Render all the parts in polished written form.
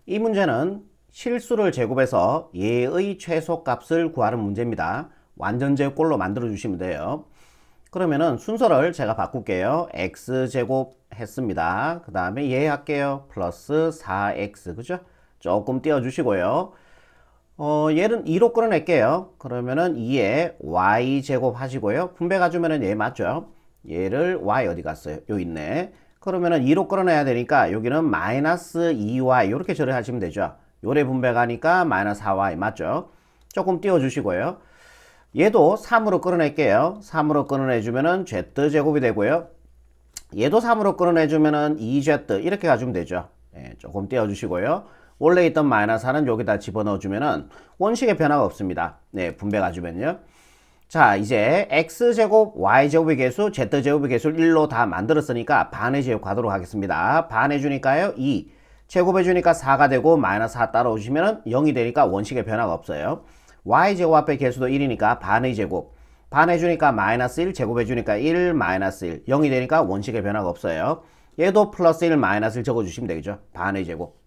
이 문제는 실수를 제곱해서 얘의 최소값을 구하는 문제입니다. 완전제꼴로 만들어 주시면 돼요. 그러면은 순서를 제가 바꿀게요. x제곱 했습니다. 그 다음에 얘 할게요. 플러스 4x 그죠? 조금 띄워주시고요. 얘는 2로 끌어낼게요. 그러면은 2에 y제곱 하시고요. 분배 가주면은 얘 맞죠? 얘를 y 어디 갔어요? 요 있네. 그러면은 2로 끌어내야 되니까 여기는 마이너스 2y 이렇게 처리하시면 되죠. 요래 분배 가니까 마이너스 4y 맞죠? 조금 띄워주시고요. 얘도 3으로 끌어낼게요. 3으로 끌어내주면은 z제곱이 되고요. 얘도 3으로 끌어내주면은 2z 이렇게 가주면 되죠. 예, 조금 띄워주시고요. 원래 있던 마이너스 4는 여기다 집어넣어주면은 원식의 변화가 없습니다. 네, 분배 가주면요. 자, 이제 x제곱, y제곱의 개수, z제곱의 개수를 1로 다 만들었으니까 반의 제곱 가도록 하겠습니다. 반해주니까요, 2. 제곱해주니까 4가 되고 마이너스 4 따라오시면은 0이 되니까 원식의 변화가 없어요. y제곱 앞에 개수도 1이니까 반의 제곱. 반해주니까 마이너스 1, 제곱해주니까 1, 마이너스 1. 0이 되니까 원식의 변화가 없어요. 얘도 플러스 1, 마이너스 1 적어주시면 되겠죠. 반의 제곱.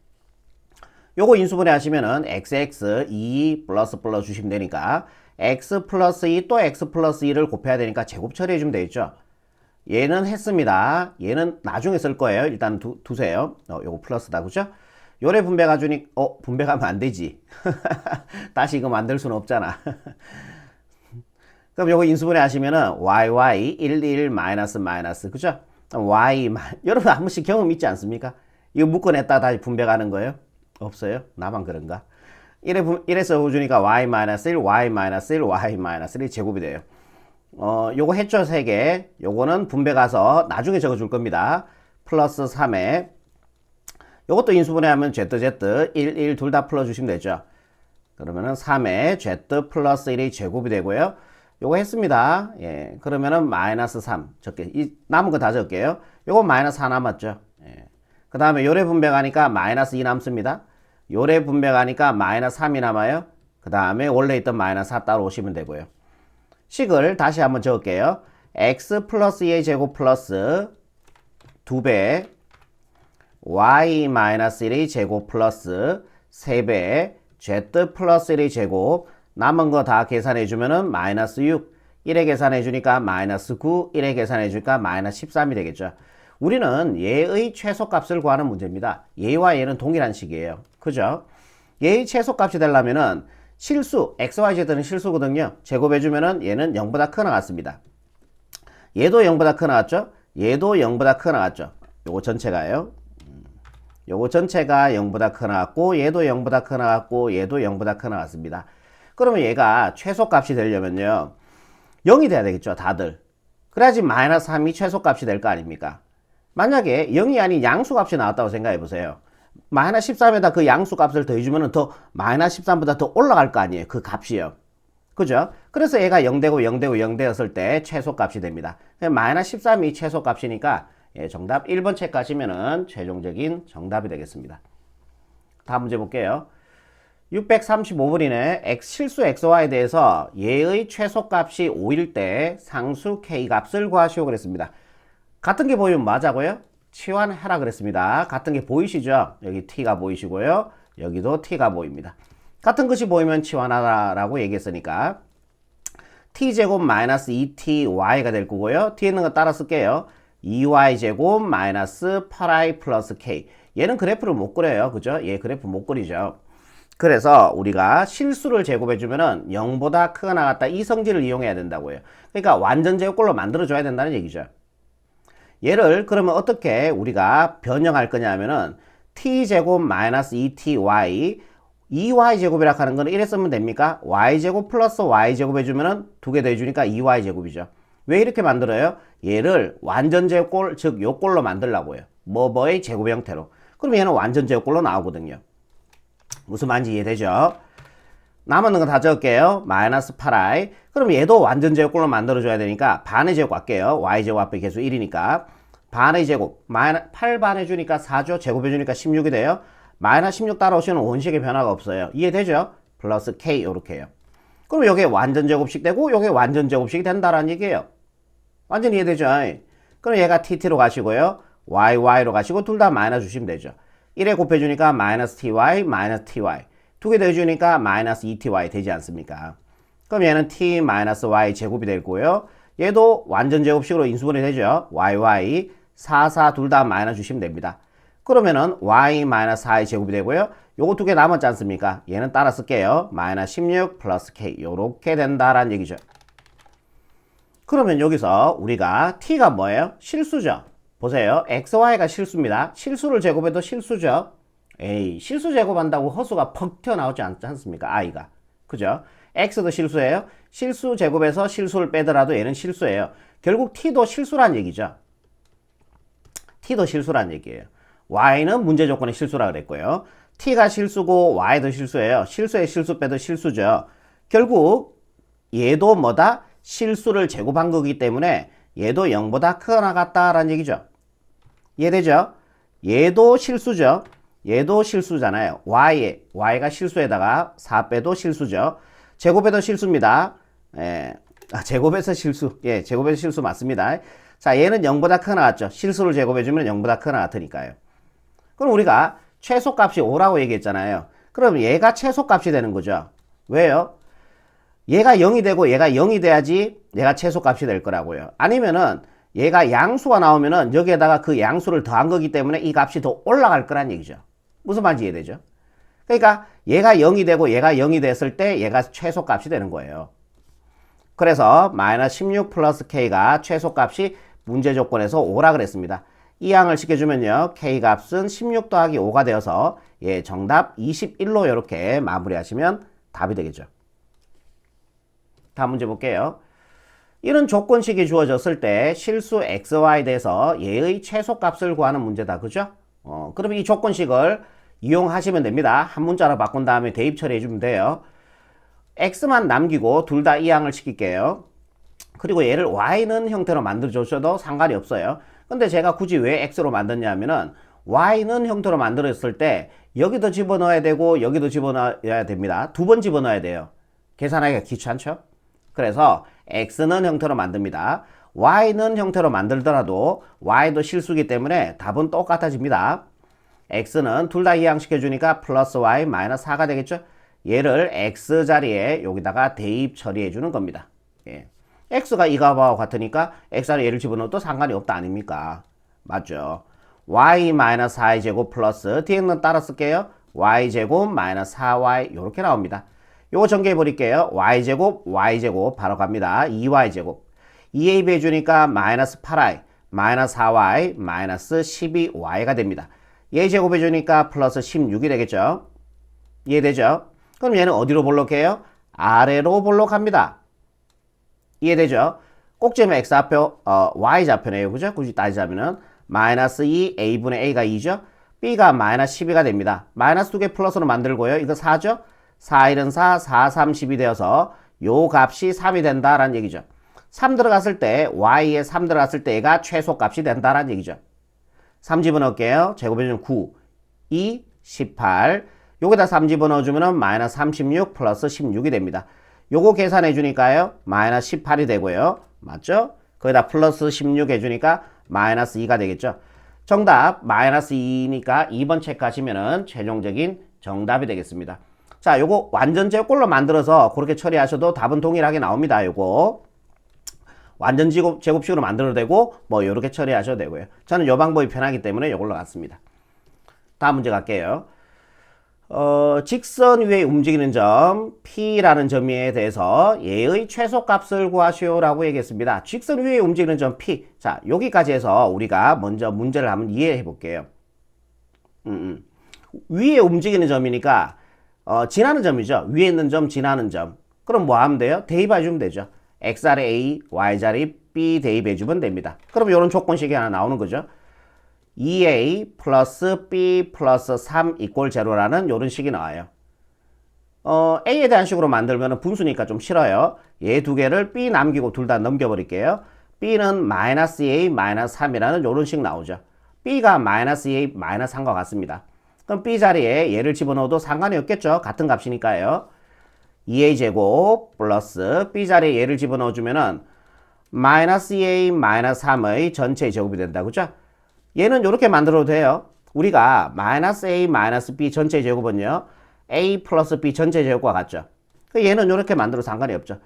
요거 인수분해 하시면은 xx 2 플러스 주시면 되니까 x 플러스 2 또 x 플러스 2를 곱해야 되니까 제곱 처리해 주면 되겠죠. 얘는 했습니다. 얘는 나중에 쓸 거예요. 일단 두세요. 요거 플러스다 그죠? 요래 분배가 주니 분배가면 안 되지. 다시 이거 만들 수는 없잖아. 그럼 요거 인수분해 하시면은 yy 1, 1 마이너스 마이너스 그죠? y 여러분 한 번씩 경험 있지 않습니까? 이거 묶어냈다 다시 분배 가는 거예요? 없어요? 나만 그런가? 1에서 주니까 y-1, y-1, y-1이 제곱이 돼요. 요거 했죠, 3개. 요거는 분배 가서 나중에 적어줄 겁니다. 플러스 3에. 요것도 인수분해 하면 z, 1, 1 둘 다 풀어주시면 되죠. 그러면은 3에 z 플러스 1이 제곱이 되고요. 요거 했습니다. 예. 그러면은 마이너스 3. 적게. 남은 거 다 적을게요. 요거 마이너스 4 남았죠. 예. 그 다음에 요래 분배 가니까 마이너스 2 남습니다. 요래 분배 가니까 마이너스 3이 남아요. 그 다음에 원래 있던 마이너스 4 따로 오시면 되고요. 식을 다시 한번 적을게요. x 플러스 2의 제곱 플러스 2배 y 마이너스 1의 제곱 플러스 3배 z 플러스 1의 제곱 남은 거 다 계산해 주면은 마이너스 6 1에 계산해 주니까 마이너스 9 1에 계산해 주니까 마이너스 13이 되겠죠. 우리는 얘의 최소값을 구하는 문제입니다. 얘와 얘는 동일한 식이에요. 그죠? 얘의 최소값이 되려면은 실수, x, y, z는 실수거든요. 제곱해주면은 얘는 0보다 크 나갔습니다. 얘도 0보다 크 나갔죠? 얘도 0보다 크 나갔죠? 요거 전체가요. 요거 전체가 0보다 크 나갔고, 얘도 0보다 크 나갔고, 얘도 0보다 크 나갔습니다. 그러면 얘가 최소값이 되려면요. 0이 돼야 되겠죠, 다들. 그래야지 마이너스 3이 최소값이 될 거 아닙니까? 만약에 0이 아닌 양수값이 나왔다고 생각해 보세요. 마이너스 13에다 그 양수값을 더해주면 더 마이너스 13보다 더 올라갈 거 아니에요. 그 값이요. 그죠? 그래서 얘가 0되고 0되고 0 되었을 때 최소값이 됩니다. 마이너스 13이 최소값이니까 예, 정답 1번 책 가시면은 최종적인 정답이 되겠습니다. 다음 문제 볼게요. 635번이네. 실수 xy에 대해서 얘의 최소값이 5일 때 상수 k값을 구하시오 그랬습니다. 같은 게 보이면 맞아고요? 치환하라 그랬습니다. 같은 게 보이시죠? 여기 t가 보이시고요. 여기도 t가 보입니다. 같은 것이 보이면 치환하라라고 얘기했으니까 t제곱 마이너스 2ty가 될 거고요. 뒤에 있는 거 따라 쓸게요. 2y제곱 마이너스 8i 플러스 k. 얘는 그래프를 못 그려요. 그죠? 얘 그래프 못 그리죠. 그래서 우리가 실수를 제곱해주면은 0보다 크가 나갔다. 이 성질을 이용해야 된다고요. 그러니까 완전 제곱꼴로 만들어줘야 된다는 얘기죠. 얘를 그러면 어떻게 우리가 변형할 거냐 하면은 t제곱 마이너스 2ty 2y제곱이라 하는 거는 1에 쓰면 됩니까? y제곱 플러스 y제곱 해주면은 2개 더해주니까 2y제곱이죠. 왜 이렇게 만들어요? 얘를 완전 제곱꼴, 즉 요꼴로 만들려고요. 뭐의 제곱 형태로. 그럼 얘는 완전 제곱꼴로 나오거든요. 무슨 말인지 이해되죠? 남은 거 다 적을게요. 마이너스 8i. 그럼 얘도 완전 제곱꼴로 만들어줘야 되니까 반의 제곱 할게요. y제곱 앞에 계수 1이니까. 반의 제곱. 8반 해주니까 4죠. 제곱해주니까 16이 돼요. 마이너스 16 따라오시면 원식의 변화가 없어요. 이해되죠? 플러스 k 이렇게 해요. 그럼 이게 완전 제곱식 되고 이게 완전 제곱식이 된다라는 얘기예요. 완전 이해되죠? 그럼 얘가 tt로 가시고요. y로 가시고 둘 다 마이너스 주시면 되죠. 1에 곱해주니까 마이너스 ty, 마이너스 ty. 두 개 더해주니까 마이너스 2ty 되지 않습니까? 그럼 얘는 t 마이너스 y 제곱이 될 거고요. 얘도 완전 제곱식으로 인수분해 되죠. yy, 4, 4 둘 다 마이너스 주시면 됩니다. 그러면은 y 마이너스 4의 제곱이 되고요. 요거 두 개 남았지 않습니까? 얘는 따라 쓸게요. 마이너스 16 플러스 k 요렇게 된다라는 얘기죠. 그러면 여기서 우리가 t가 뭐예요? 실수죠. 보세요. xy가 실수입니다. 실수를 제곱해도 실수죠. 에이, 실수 제곱한다고 허수가 퍽 튀어나오지 않습니까? i가. 그죠? x도 실수예요. 실수 제곱해서 실수를 빼더라도 얘는 실수예요. 결국 t도 실수란 얘기죠. t도 실수란 얘기예요. y는 문제 조건의 실수라 그랬고요. t가 실수고 y도 실수예요. 실수에 실수 빼도 실수죠. 결국 얘도 뭐다? 실수를 제곱한 거기 때문에 얘도 0보다 크거나 같다라는 얘기죠. 이해되죠? 얘도 실수죠. 얘도 실수잖아요. y가 실수에다가 4 빼도 실수죠. 제곱해도 실수입니다. 제곱해서 실수. 예, 제곱해서 실수 맞습니다. 자, 얘는 0보다 크거나 같죠. 실수를 제곱해주면 0보다 크거나 같으니까요. 그럼 우리가 최소값이 5라고 얘기했잖아요. 그럼 얘가 최소값이 되는 거죠. 왜요? 얘가 0이 되고 얘가 0이 돼야지 얘가 최소값이 될 거라고요. 아니면은 얘가 양수가 나오면은 여기에다가 그 양수를 더한 거기 때문에 이 값이 더 올라갈 거란 얘기죠. 무슨 말인지 이해되죠? 그러니까 얘가 0이 되고 얘가 0이 됐을 때 얘가 최소값이 되는 거예요. 그래서 마이너스 16 플러스 k가 최소값이 문제 조건에서 5라 그랬습니다. 이 양을 시켜주면요. k 값은 16 더하기 5가 되어서 예, 정답 21로 이렇게 마무리하시면 답이 되겠죠. 다음 문제 볼게요. 이런 조건식이 주어졌을 때 실수 xy에 대해서 얘의 최소값을 구하는 문제다. 그죠? 그러면 이 조건식을 이용하시면 됩니다. 한 문자로 바꾼 다음에 대입 처리해주면 돼요. x만 남기고 둘 다 이 양을 시킬게요. 그리고 얘를 y는 형태로 만들어줘도 상관이 없어요. 근데 제가 굳이 왜 x로 만드냐면은 y는 형태로 만들었을 때 여기도 집어넣어야 되고 여기도 집어넣어야 됩니다. 두 번 집어넣어야 돼요. 계산하기가 귀찮죠? 그래서 x는 형태로 만듭니다. y는 형태로 만들더라도 y도 실수기 때문에 답은 똑같아집니다. x는 둘 다 이항시켜주니까 플러스 y 마이너스 4가 되겠죠? 얘를 x 자리에 여기다가 대입 처리해 주는 겁니다. 예. x가 이 값하고 같으니까 x 자리에 얘를 집어넣어도 상관이 없다 아닙니까? 맞죠? y 마이너스 4의 제곱 플러스 뒤에는 따라 쓸게요. y 제곱 마이너스 4y 이렇게 나옵니다. 요거 전개해 버릴게요. y제곱 바로 갑니다. 2y 제곱 2ab 해주니까 마이너스 8y 마이너스 4y 마이너스 12y가 됩니다. 얘 제곱해 주니까 플러스 16이 되겠죠. 이해되죠? 그럼 얘는 어디로 볼록해요? 아래로 볼록합니다. 이해되죠? 꼭지면 x좌표, y좌표네요. 그죠? 굳이 따지자면은 마이너스 2 a분의 a가 2죠. b가 마이너스 12가 됩니다. 마이너스 2개 플러스로 만들고요. 이거 4죠? 4, 1은 4, 4, 3, 10이 되어서 요 값이 3이 된다라는 얘기죠. 3 들어갔을 때 y에 3 들어갔을 때 얘가 최소값이 된다라는 얘기죠. 3 집어넣을게요. 제곱해주면 9, 2, 18. 여기다 3 집어넣어주면 마이너스 36 플러스 16이 됩니다. 요거 계산해 주니까요. 마이너스 18이 되고요. 맞죠? 거기다 플러스 16 해주니까 마이너스 2가 되겠죠. 정답 마이너스 2니까 2번 체크하시면은 최종적인 정답이 되겠습니다. 자, 요거 완전 제곱꼴로 만들어서 그렇게 처리하셔도 답은 동일하게 나옵니다. 요거 완전 제곱식으로 만들어도 되고 뭐 요렇게 처리하셔도 되고요. 저는 요 방법이 편하기 때문에 요걸로 갔습니다. 다음 문제 갈게요. 직선 위에 움직이는 점 P라는 점에 대해서 얘의 최소값을 구하시오라고 얘기했습니다. 직선 위에 움직이는 점 P. 자, 여기까지 해서 우리가 먼저 문제를 한번 이해해 볼게요. 위에 움직이는 점이니까 지나는 점이죠. 위에 있는 점, 지나는 점. 그럼 뭐 하면 돼요? 대입해 주면 되죠. x자리 a, y자리 b 대입해 주면 됩니다. 그럼 이런 조건식이 하나 나오는 거죠. 2a 플러스 b 플러스 3 이꼴 제로라는 이런 식이 나와요. a에 대한 식으로 만들면 분수니까 좀 싫어요. 얘 두 개를 b 남기고 둘 다 넘겨버릴게요. b는 마이너스 a 마이너스 3이라는 이런 식 나오죠. b가 마이너스 a 마이너스 3과 같습니다. 그럼 b 자리에 얘를 집어넣어도 상관이 없겠죠. 같은 값이니까요. 2a 제곱 플러스 b 자리에 얘를 집어넣어주면은 마이너스 2a 마이너스 3의 전체 제곱이 된다. 그죠? 얘는 이렇게 만들어도 돼요. 우리가 마이너스 A 마이너스 B 전체 제곱은요. A 플러스 B 전체 제곱과 같죠. 얘는 이렇게 만들어도 상관이 없죠.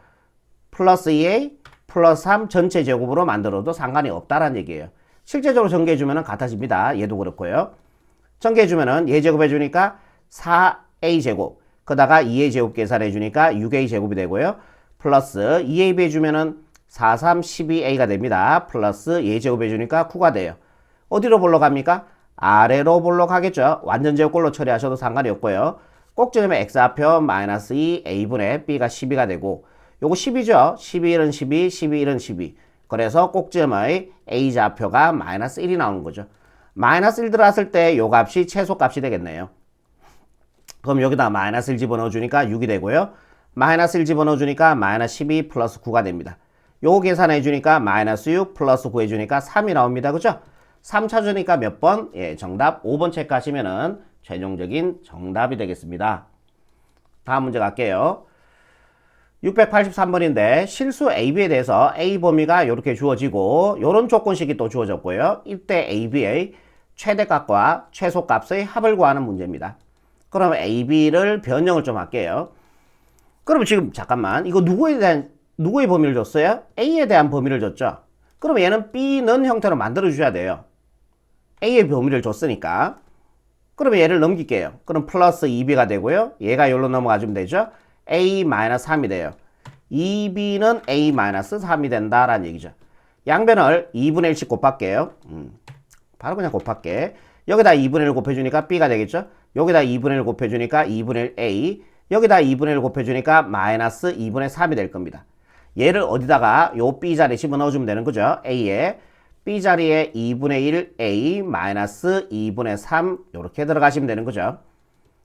플러스 2A 플러스 3 전체 제곱으로 만들어도 상관이 없다라는 얘기예요. 실제적으로 전개해주면 같아집니다. 얘도 그렇고요. 전개해주면 얘 제곱해주니까 4A 제곱 그다가 2A 제곱 계산해주니까 6A 제곱이 되고요. 플러스 2AB 해주면은 4, 3, 12A가 됩니다. 플러스 얘 제곱해주니까 9가 돼요. 어디로 볼록 합니까? 아래로 볼록 하겠죠. 완전 제곱꼴로 처리하셔도 상관이 없고요. 꼭지점에 x좌표 마이너스 2 a분의 b가 12가 되고 요거 10이죠. 12일은 12, 12일은 12. 그래서 꼭지점의 a좌표가 마이너스 1이 나오는 거죠. 마이너스 1 들어갔을 때 요 값이 최소값이 되겠네요. 그럼 여기다 마이너스 1 집어넣어 주니까 6이 되고요. 마이너스 1 집어넣어 주니까 마이너스 12 플러스 9가 됩니다. 요거 계산해 주니까 마이너스 6 플러스 9 해주니까 3이 나옵니다. 그죠? 3 찾으니까 몇 번? 예, 정답 5번 체크하시면은 최종적인 정답이 되겠습니다. 다음 문제 갈게요. 683번인데 실수 AB에 대해서 A 범위가 이렇게 주어지고 이런 조건식이 또 주어졌고요. 이때 AB의 최대값과 최소값의 합을 구하는 문제입니다. 그럼 AB를 변형을 좀 할게요. 그럼 지금 잠깐만 이거 누구의 범위를 줬어요? A에 대한 범위를 줬죠. 그럼 얘는 B는 형태로 만들어 주셔야 돼요. A의 범위를 줬으니까. 그러면 얘를 넘길게요. 그럼 플러스 2B가 되고요. 얘가 여기로 넘어가주면 되죠. A-3이 돼요. 2B는 A-3이 된다라는 얘기죠. 양변을 2분의 1씩 곱할게요. 바로 그냥 곱할게. 여기다 2분의 1 곱해주니까 B가 되겠죠. 여기다 2분의 1 곱해주니까 2분의 1 A. 여기다 2분의 1 곱해주니까 마이너스 2분의 3이 될 겁니다. 얘를 어디다가 요 B 자리에 집어넣어주면 되는 거죠. A에. B 자리에 2분의 1 A 마이너스 2분의 3 이렇게 들어가시면 되는 거죠.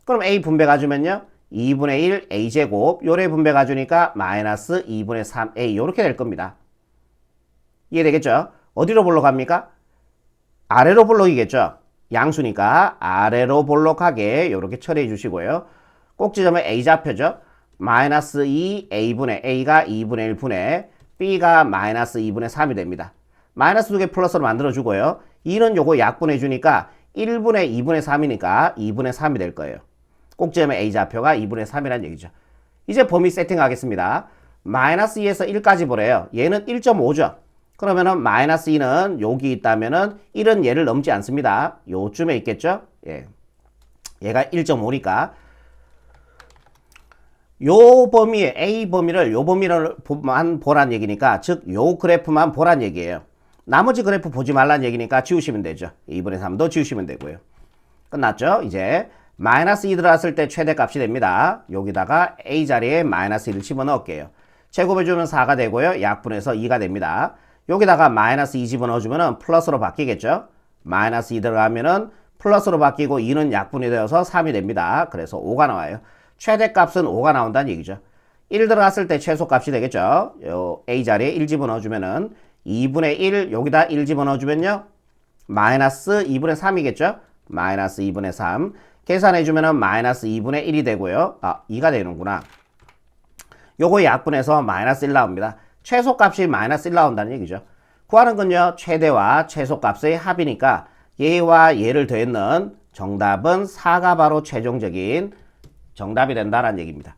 그럼 A 분배 가주면요. 2분의 1 A제곱 요래 분배 가주니까 마이너스 2분의 3A 이렇게 될 겁니다. 이해되겠죠? 어디로 볼록합니까? 아래로 볼록이겠죠? 양수니까 아래로 볼록하게 이렇게 처리해 주시고요. 꼭지점에 A좌표죠? 마이너스 2A분의 A가 2분의 1분의 B가 마이너스 2분의 3이 됩니다. 마이너스 2개 플러스로 만들어주고요. 2는 요거 약분해주니까 1분의 2분의 3이니까 2분의 3이 될 거예요. 꼭지점의 A좌표가 2분의 3이라는 얘기죠. 이제 범위 세팅하겠습니다. 마이너스 2에서 1까지 보래요. 얘는 1.5죠. 그러면은 마이너스 2는 여기 있다면은 1은 얘를 넘지 않습니다. 요쯤에 있겠죠? 예. 얘가 1.5니까. 요 범위에 A 범위를 요 범위를만 보란 얘기니까 즉 요 그래프만 보란 얘기예요. 나머지 그래프 보지 말란 얘기니까 지우시면 되죠. 2분의 3도 지우시면 되고요. 끝났죠? 이제 마이너스 2 들어갔을 때 최대값이 됩니다. 여기다가 A 자리에 마이너스 1을 집어넣을게요. 제곱해주면 4가 되고요. 약분해서 2가 됩니다. 여기다가 마이너스 2 집어넣어주면 플러스로 바뀌겠죠? 마이너스 2 들어가면은 플러스로 바뀌고 2는 약분이 되어서 3이 됩니다. 그래서 5가 나와요. 최대값은 5가 나온다는 얘기죠. 1 들어갔을 때 최소값이 되겠죠. 요 A 자리에 1 집어넣어주면은 2분의 1 여기다 1 집어넣어주면요. 마이너스 2분의 3이겠죠. 마이너스 2분의 3 계산해주면은 마이너스 2분의 1이 되고요. 2가 되는구나. 요거 약분해서 마이너스 1 나옵니다. 최소값이 마이너스 1 나온다는 얘기죠. 구하는 건요. 최대와 최소값의 합이니까 얘와 얘를 더했는 정답은 4가 바로 최종적인 정답이 된다는 얘기입니다.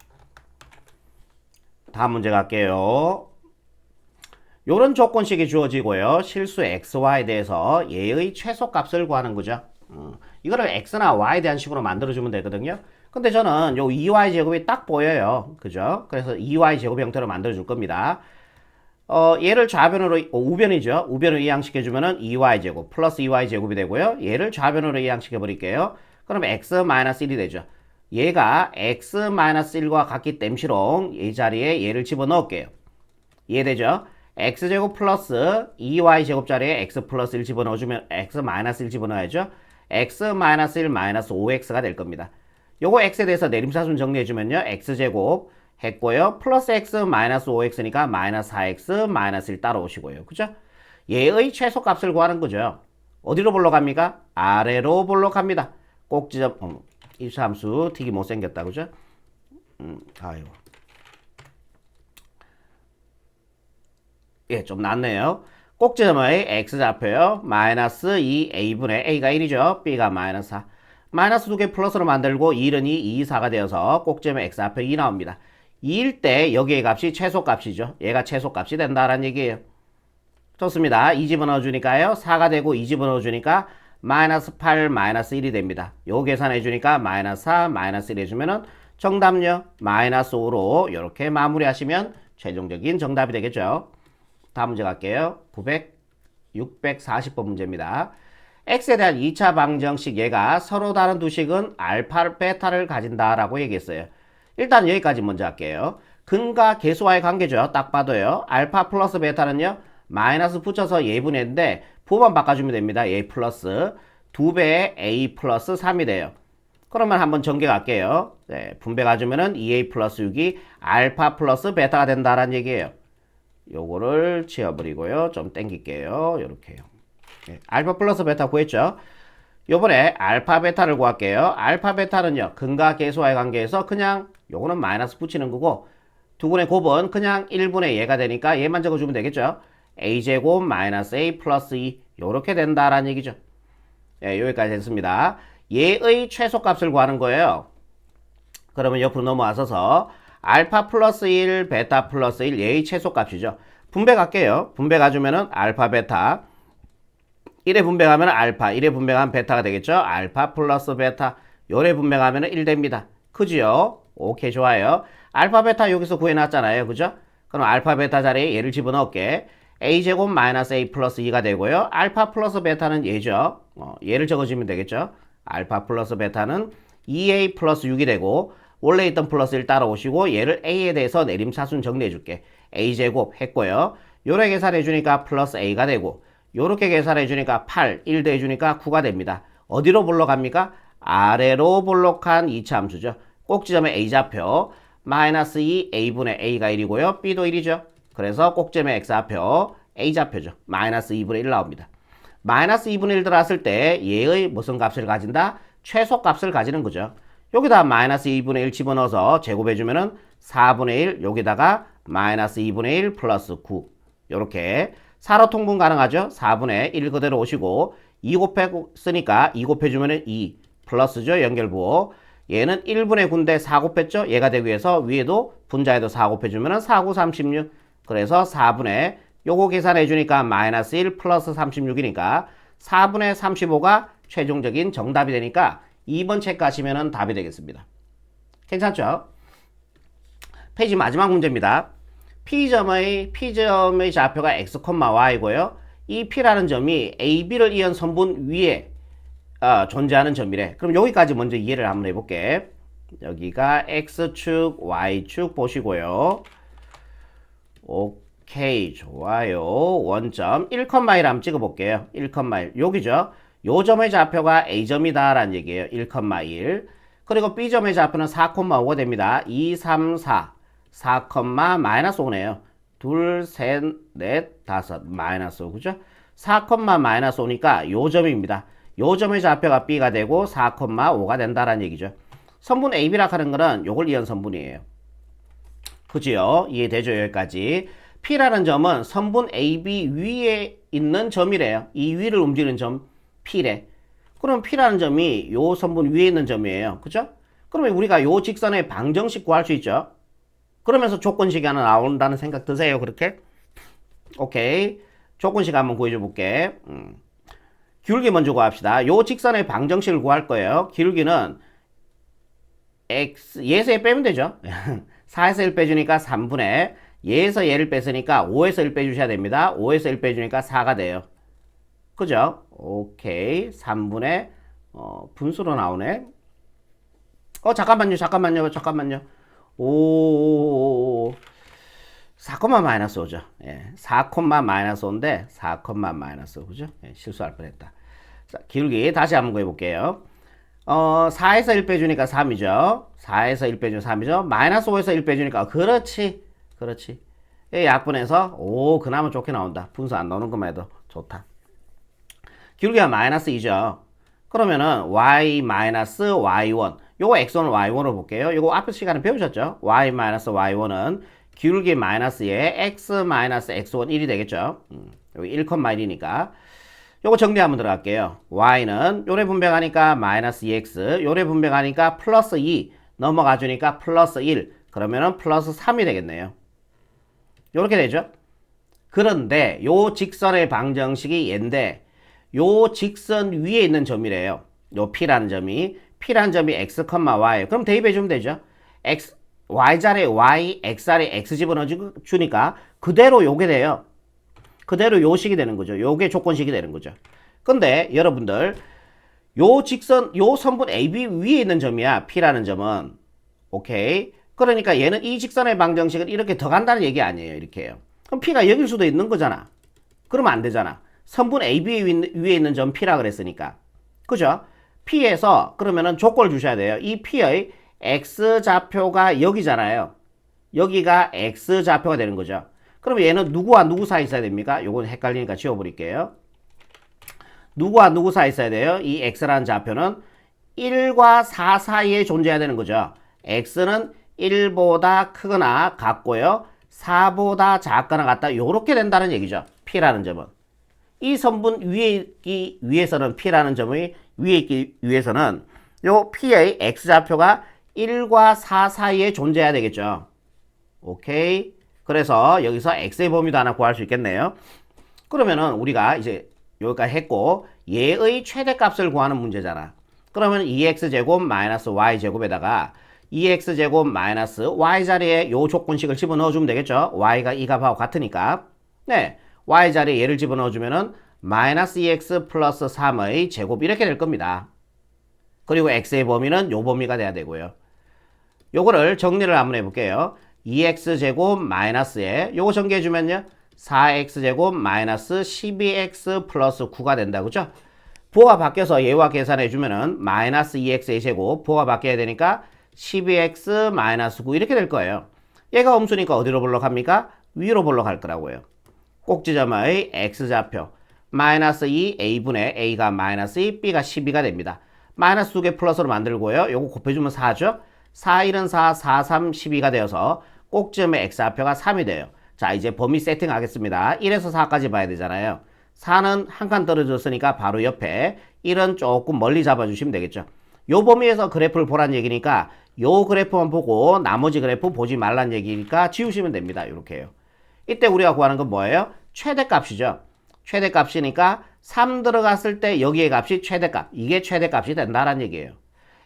다음 문제 갈게요. 요런 조건식이 주어지고요. 실수 xy에 대해서 얘의 최소값을 구하는 거죠. 이거를 x나 y에 대한 식으로 만들어주면 되거든요. 근데 저는 요 2y 제곱이 딱 보여요. 그죠? 그래서 2y 제곱 형태로 만들어줄 겁니다. 얘를 좌변으로, 우변이죠. 우변으로 이항시켜주면은 2y 제곱 플러스 2y 제곱이 되고요. 얘를 좌변으로 이항시켜 버릴게요. 그럼 x-1이 되죠. 얘가 x-1과 같기 땜시롱 이 자리에 얘를 집어넣을게요. 이해되죠? x제곱 플러스 2y제곱 자리에 x 플러스 1 집어넣어주면 x-1 집어넣어야죠. x-1 마이너스 5x가 될 겁니다. 요거 x에 대해서 내림차순 정리해주면요. x제곱 했고요. 플러스 x 마이너스 5x니까 마이너스 4x 마이너스 1 따라오시고요. 그죠? 얘의 최소값을 구하는 거죠. 어디로 볼록합니까? 아래로 볼록합니다. 꼭지점 입수함수 되게 못생겼다. 그죠? 아유. 예, 좀 낫네요. 꼭지점의 x좌표요. 마이너스 2a분의 a가 1이죠. b가 마이너스 4. 마이너스 2개 플러스로 만들고 1은 2, 2, 4가 되어서 꼭지점의 x좌표 2 나옵니다. 2일 때 여기의 값이 최소값이죠. 얘가 최소값이 된다라는 얘기예요. 좋습니다. 2 집어넣어 주니까요. 4가 되고 2 집어넣어 주니까 마이너스 8, 마이너스 1이 됩니다. 요 계산해 주니까 마이너스 4, 마이너스 1 해주면은 정답요. 마이너스 5로 이렇게 마무리하시면 최종적인 정답이 되겠죠. 다음 문제 갈게요. 640번 문제입니다. x에 대한 2차 방정식 얘가 서로 다른 두 식은 알파, 베타를 가진다라고 얘기했어요. 일단 여기까지 먼저 할게요. 근과 계수와의 관계죠. 딱 봐도요. 알파 플러스 베타는요. 마이너스 붙여서 예분했는데 부호만 바꿔주면 됩니다. a 플러스 2배의 a 플러스 3이 돼요. 그러면 한번 전개 갈게요. 네, 분배 가주면은 2a 플러스 6이 알파 플러스 베타가 된다라는 얘기예요. 요거를 지워버리고요. 좀 땡길게요. 요렇게요. 네, 알파 플러스 베타 구했죠. 요번에 알파 베타를 구할게요. 알파 베타는요. 근과 계수와의 관계에서 그냥 요거는 마이너스 붙이는 거고 두분의 곱은 그냥 1분의 얘가 되니까 얘만 적어주면 되겠죠. a제곱 마이너스 a 플러스 2 요렇게 된다라는 얘기죠. 네, 여기까지 됐습니다. 얘의 최소값을 구하는 거예요. 그러면 옆으로 넘어와서서 알파 플러스 1, 베타 플러스 1 얘의 최소값이죠. 분배 갈게요. 분배 가주면은 알파 베타 1에 분배하면 알파, 1에 분배하면 베타가 되겠죠. 알파 플러스 베타 요래 분배하면 1 됩니다. 그지요? 오케이, 좋아요. 알파 베타 여기서 구해놨잖아요. 그죠? 그럼 알파 베타 자리에 얘를 집어넣을게. a제곱 마이너스 a 플러스 2가 되고요. 알파 플러스 베타는 얘죠. 얘를 적어주면 되겠죠. 알파 플러스 베타는 2a 플러스 6이 되고 원래 있던 플러스 1 따라오시고 얘를 a에 대해서 내림차순 정리해줄게. a제곱 했고요. 요렇게 계산해주니까 플러스 a가 되고 요렇게 계산해주니까 8, 1 더해주니까 9가 됩니다. 어디로 볼록합니까? 아래로 볼록한 2차 함수죠. 꼭지점의 a좌표 마이너스 2 a분의 a가 1이고요. b도 1이죠. 그래서 꼭지점의 x좌표 a좌표죠. 마이너스 2분의 1 나옵니다. 마이너스 2분의 1 들어왔을 때 얘의 무슨 값을 가진다? 최소값을 가지는 거죠. 여기다 마이너스 2분의 1 집어넣어서 제곱해주면은 4분의 1 여기다가 마이너스 2분의 1 플러스 9 요렇게 4로 통분 가능하죠. 4분의 1 그대로 오시고 2 곱했으니까 2 곱해주면은 2 플러스죠. 연결부호 얘는 1분의 9인데 4 곱했죠. 얘가 되기 위해서 위에도 분자에도 4 곱해주면은 4, 9, 36 그래서 4분의 요거 계산해주니까 마이너스 1 플러스 36이니까 4분의 35가 최종적인 정답이 되니까 2번 체크하시면 답이 되겠습니다. 괜찮죠? 페이지 마지막 문제입니다. P점의 좌표가 x, y고요. 이 P라는 점이 AB를 이은 선분 위에 존재하는 점이래. 그럼 여기까지 먼저 이해를 한번 해볼게. 여기가 X축, Y축 보시고요. 오케이, 좋아요. 원점 1, 1 한번 찍어볼게요. 1, 1 여기죠. 요 점의 좌표가 A점이다 라는 얘기예요. 1, 1 그리고 B점의 좌표는 4, 5가 됩니다. 2, 3, 4 4, 마이너스 5네요. 둘, 셋, 넷, 다섯, 마이너스 5, 그죠? 4, 마이너스 5니까 요 점입니다. 요 점의 좌표가 B가 되고 4, 5가 된다라는 얘기죠. 선분 AB라 하는 거는 요걸 이은 선분이에요. 그지요? 이해되죠? 여기까지. P라는 점은 선분 AB 위에 있는 점이래요. 이 위를 움직이는 점 P래. 그럼 P라는 점이 요 선분 위에 있는 점이에요. 그죠? 그러면 우리가 요 직선의 방정식 구할 수 있죠? 그러면서 조건식이 하나 나온다는 생각 드세요. 그렇게? 오케이. 조건식 한번 구해줘 볼게. 기울기 먼저 구합시다. 요 직선의 방정식을 구할 거예요. 기울기는 x, 얘에서 얘 빼면 되죠. 4에서 1 빼주니까 3분의 얘에서 얘를 뺐으니까 5에서 1 빼주셔야 됩니다. 5에서 1 빼주니까 4가 돼요. 그죠? 오케이. 3분의 분수로 나오네. 잠깐만요. 오, 4, 마이너스 5죠. 예, 4, 마이너스 5인데 4, 마이너스 5, 그죠? 예, 실수할 뻔했다. 자, 기울기 다시 한번 구해볼게요. 4에서 1 빼주니까 3이죠. 4에서 1 빼주면 3이죠. 마이너스 5에서 1 빼주니까 그렇지. 예, 약분해서 오, 그나마 좋게 나온다. 분수 안 나오는 것만 해도 좋다. 기울기가 마이너스 2죠. 그러면은 y 마이너스 y1 요거 x1을 y1으로 볼게요. 요거 앞에 시간에 배우셨죠? y 마이너스 y1은 기울기 마이너스에 x 마이너스 x1 1이 되겠죠. 여기 1,1이니까 요거 정리 한번 들어갈게요. y는 요래 분배가니까 마이너스 2x, 요래 분배가니까 플러스 2 넘어가 주니까 플러스 1, 그러면은 플러스 3이 되겠네요. 요렇게 되죠. 그런데 요 직선의 방정식이 얘인데 요 직선 위에 있는 점이래요. 요 p라는 점이 x, y. 그럼 대입해 주면 되죠. x y자리에 y, x자리에 x 집어넣어 주니까 그대로 요게 돼요. 그대로 요 식이 되는 거죠. 요게 조건식이 되는 거죠. 근데 여러분들 요 직선, 요 선분 AB 위에 있는 점이야. P라는 점은. 오케이. 그러니까 얘는 이 직선의 방정식은 이렇게 더 간다는 얘기 아니에요. 이렇게 해요. 그럼 P가 여길 수도 있는 거잖아. 그러면 안 되잖아. 선분 AB 위에 있는 점 P라 그랬으니까. 그죠? P에서 그러면은 조건을 주셔야 돼요. 이 P의 X좌표가 여기잖아요. 여기가 X좌표가 되는 거죠. 그럼 얘는 누구와 누구 사이 있어야 됩니까? 요건 헷갈리니까 지워버릴게요. 누구와 누구 사이 있어야 돼요? 이 X라는 좌표는 1과 4 사이에 존재해야 되는 거죠. X는 1보다 크거나 같고요. 4보다 작거나 같다. 요렇게 된다는 얘기죠. P라는 점은. 이 선분 위에 있기 위해서는 P라는 점의 위에 있기 위해서는 요 P의 X좌표가 1과 4 사이에 존재해야 되겠죠. 오케이. 그래서 여기서 X의 범위도 하나 구할 수 있겠네요. 그러면은 우리가 이제 여기까지 했고 얘의 최대값을 구하는 문제잖아. 그러면 2x제곱 마이너스 y제곱에다가 2x제곱 마이너스 y자리에 요 조건식을 집어넣어주면 되겠죠. y가 이 값하고 같으니까. 네, y자리에 얘를 집어넣어주면은 마이너스 2x 플러스 3의 제곱 이렇게 될 겁니다. 그리고 x의 범위는 요 범위가 돼야 되고요. 요거를 정리를 한번 해볼게요. 2x제곱 마이너스에 요거 전개해주면요 4x제곱 마이너스 12x 플러스 9가 된다. 그죠? 부호가 바뀌어서 얘와 계산해주면은 마이너스 2x의 제곱 부호가 바뀌어야 되니까 12x 마이너스 9 이렇게 될 거예요. 얘가 음수니까 어디로 볼록합니까? 위로 볼록할 거라고요. 꼭지점의 x좌표 마이너스 2 a분의 a가 마이너스 2 b가 12가 됩니다. 마이너스 2개 플러스로 만들고요. 요거 곱해주면 4죠? 4, 1은 4, 4, 3, 12가 되어서 꼭지점의 x좌표가 3이 돼요. 자, 이제 범위 세팅 하겠습니다. 1에서 4까지 봐야 되잖아요. 4는 한 칸 떨어졌으니까 바로 옆에 1은 조금 멀리 잡아주시면 되겠죠. 요 범위에서 그래프를 보란 얘기니까 요 그래프만 보고 나머지 그래프 보지 말란 얘기니까 지우시면 됩니다. 이렇게 해요. 이때 우리가 구하는 건 뭐예요? 최대값이죠. 최대값이니까 3 들어갔을 때 여기의 값이 최대값. 이게 최대값이 된다는 얘기예요.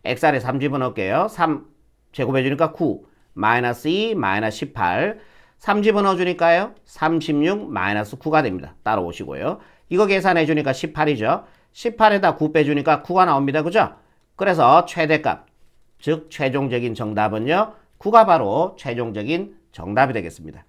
x아래 3 집어넣을게요. 3 제곱해주니까 9, 마이너스 2, 마이너스 18, 3 집어넣어주니까요. 36, 마이너스 9가 됩니다. 따라오시고요. 이거 계산해주니까 18이죠. 18에다 9 빼주니까 9가 나옵니다. 그죠? 그래서 최대값, 즉 최종적인 정답은요. 9가 바로 최종적인 정답이 되겠습니다.